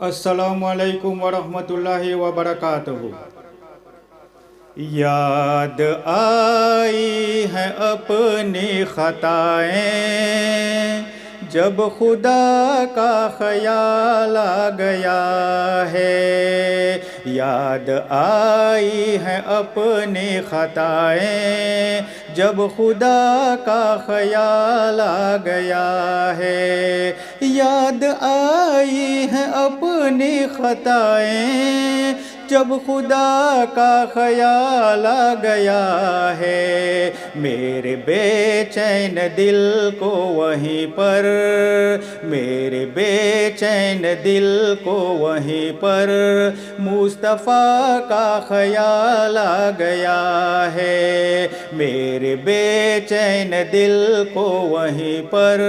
السلام علیکم ورحمۃ اللہ وبرکاتہ۔ یاد آئی ہیں اپنی خطائیں، جب خدا کا خیال آ گیا ہے۔ یاد آئی ہیں اپنی خطائیں، جب خدا کا خیال آ گیا ہے۔ یاد آئی ہیں اپنی خطائیں، جب خدا کا خیال آ گیا ہے۔ میرے بے چین دل کو وہیں پر، میرے بے چین دل کو وہیں پر مصطفیٰ کا خیال آ گیا ہے۔ میرے بے چین دل کو وہیں پر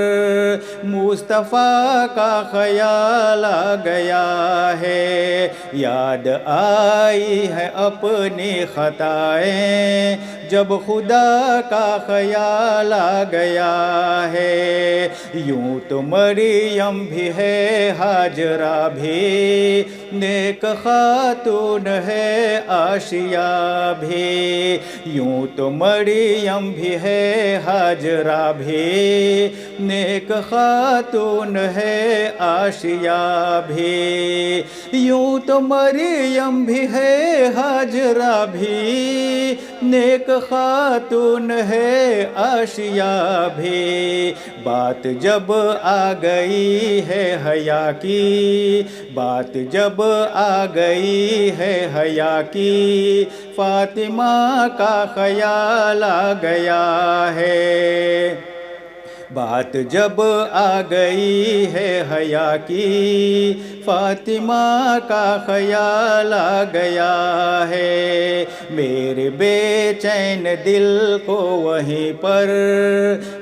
مصطفیٰ کا خیال آ گیا ہے۔ یاد آئی ہے اپنی خطائیں، جب خدا کا خیال آ گیا ہے۔ یوں تو مریم بھی ہے، ہاجرہ بھی نیک خاتون ہے، آسیہ بھی۔ یوں تو مریم بھی ہے، ہاجرہ بھی نیک خاتون ہے، آسیہ بھی۔ یوں تو مریم بھی ہے، ہاجرہ بھی نیک خاتون ہے، آسیہ بھی۔ بات جب آ گئی ہے حیا کی، بات جب آ گئی ہے حیا کی، فاطمہ کا خیال آ گیا ہے۔ بات جب آ گئی ہے حیا کی، فاطمہ کا خیال آ گیا ہے۔ میرے بے چین دل کو وہیں پر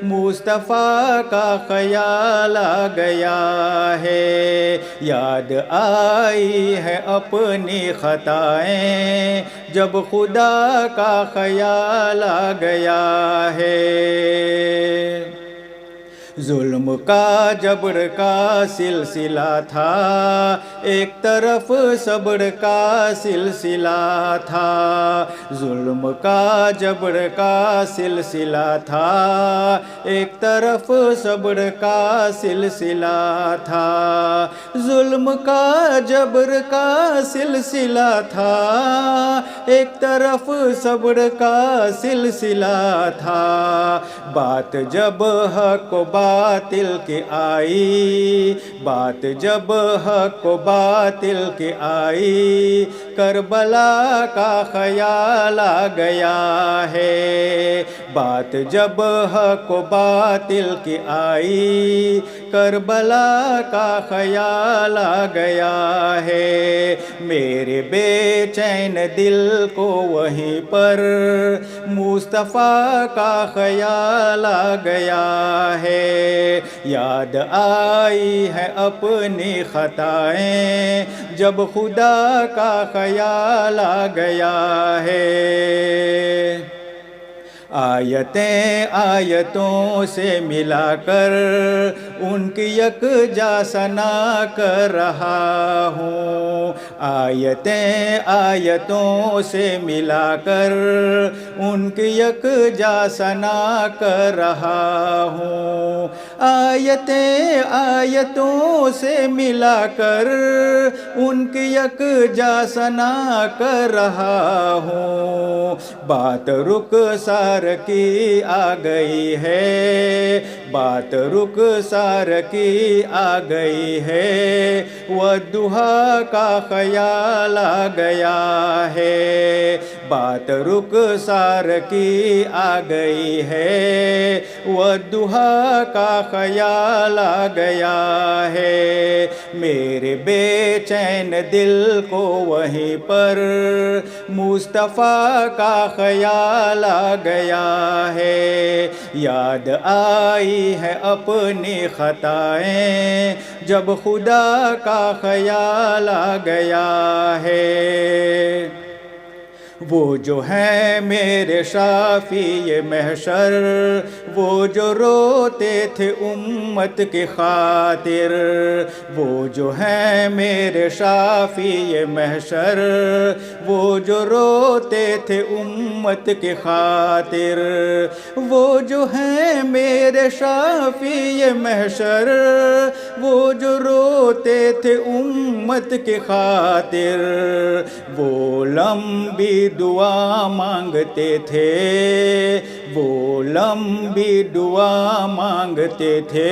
مصطفیٰ کا خیال آ گیا ہے۔ یاد آئی ہے اپنی خطائیں، جب خدا کا خیال آ گیا ہے۔ ظلم کا جبر کا سلسلہ تھا، ایک طرف صبر کا سلسلہ تھا۔ ظلم کا جبر کا سلسلہ تھا، ایک طرف صبر کا سلسلہ تھا۔ ظلم کا جبر کا سلسلہ تھا، ایک طرف صبر کا سلسلہ تھا۔ بات جب حق و باطل کی آئی، بات جب حق و باطل کی آئی، کربلا کا خیال آ گیا ہے۔ بات جب حق و باطل کی آئی، کربلا کا خیال آ گیا ہے۔ میرے بے چین دل کو وہیں پر مصطفیٰ کا خیال آ گیا ہے۔ یاد آئی ہے اپنی خطائیں، جب خدا کا خیال آ گیا ہے۔ آیتیں آیتوں سے ملا کر ان کی یکجا ثنا کر رہا ہوں۔ آیتیں آیتوں سے ملا کر ان کی یکجا ثنا کر رہا ہوں۔ آیتیں آیتوں سے ملا کر ان کی یکجا ثنا کر رہا ہوں۔ بات رخسار کی آ گئی ہے، بات رخسار کی آ گئی ہے، والضحیٰ کا خیال آ گیا ہے۔ بات رخسار کی آ گئی ہے، والضحیٰ کا خیال آ گیا ہے۔ میرے بے چین دل کو وہیں پر مصطفیٰ کا خیال آ گیا ہے۔ یاد آئی ہے اپنی خطائیں، جب خدا کا خیال آ گیا ہے۔ وہ جو ہیں میرے شافی محشر، وہ جو روتے تھے امت کی خاطر، وہ جو ہیں میرے شافی محشر، وہ جو روتے تھے امت کی خاطر، وہ جو ہیں میرے شافی محشر، وہ جو روتے تھے امت کی خاطر، وہ لمبی دعا مانگتے تھے، وہ لمبی دعا مانگتے تھے،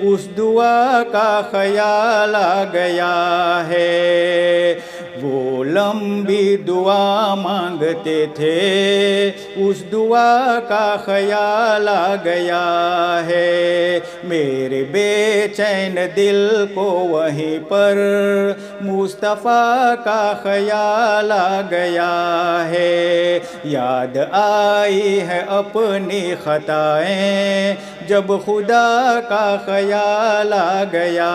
اس دعا کا خیال آ گیا ہے، وہ لمبی دعا مانگتے تھے، اس دعا کا خیال آ گیا ہے، میرے بے چین دل کو وہیں پر مصطفیٰ کا خیال آ گیا ہے، یاد آئی ہے اپنی خطائیں جب خدا کا خیال آ گیا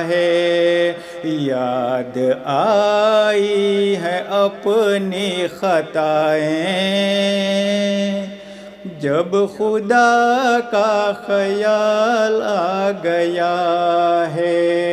ہے، یاد آئی ہے اپنی خطائیں جب خدا کا خیال آ گیا ہے۔